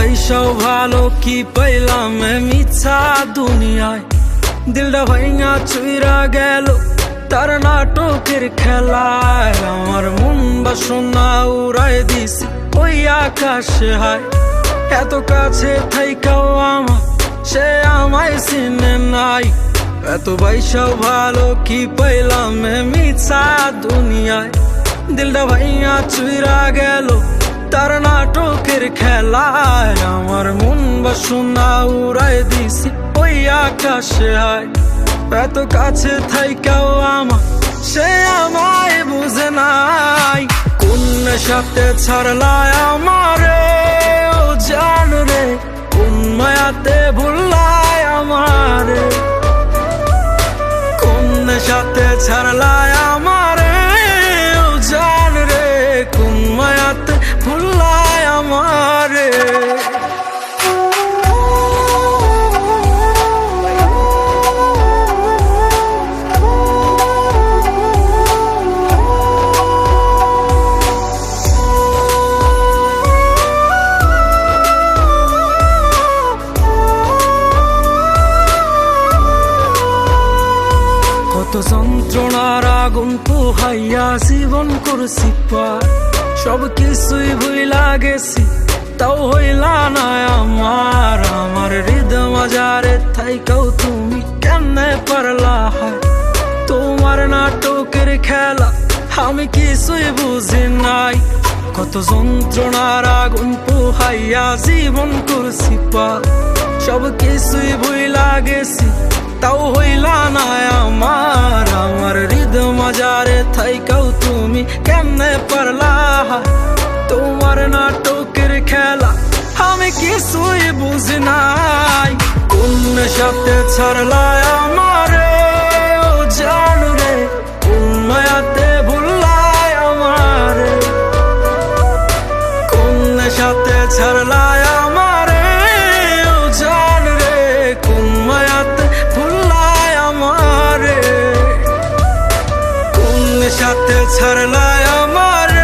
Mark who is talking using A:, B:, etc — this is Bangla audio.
A: বাইসাও ভালো কি পাইলাম মিছা দুনিয়ায়, দিলটা ভাইঙা চুইরা গেল তার নাটকের খেলায়। আমার মন বাসনা উড়ায় দিছি ওই আকাশে হায়, এত কাছে থাইকাও আমার সে আমায় চিনে নাই। এত বাইসাও ভালো কি পাইলাম মিছা দুনিয়ায়, দিলটা ভাইঙা চুইরা গেল তার নাটকের খেলায়। আমার মন বাসনা উড়ায় দিছি ওই আকাশে হায়, এত কাছে থাইকাও আমার সে আমায় বুঝে নাই। কোন সাথে ছাড়লায় আমারে ও জান রে, কোন মায়াতে ভুললায় আমারে, কোন সাথে ছাড়লায় আমারে ও জান রে, কোন মায়াতে ভুললায় আমারে। কত যন্ত্রণার আগুন পোহাইয়া জীবন করছি পার, সব কিছুই ভুইলা গেছি তাও হইলা না আমার। আমার হৃদয় মাজারে থাইকাও তুমি কেমনে পারলা হয়, তোমার নাটকের খেলা আমি কিছুই বুঝি নাই। কত যন্ত্রণার আগুন পোহাইয়া জীবন করছি পার, সব কিছুই ভুইলা গেছি তাও হইলা না আমার। আমার হৃদয় মাজারে থাইকাও তুমি কেমনে পারলা, তোমার নাটকের খেলা আমি কিছুই বুঝি নাই। কোন সাথে ছাড়লায় আমারে ও জান রে, কোন মায়াতে ভুললায় আমারে, কোন সাথে ছাড়লায় আমারে ও জান রে, কোন মায়াতে ভুললায় আমারে, কোন সাথে ছাড়লায় আমারে।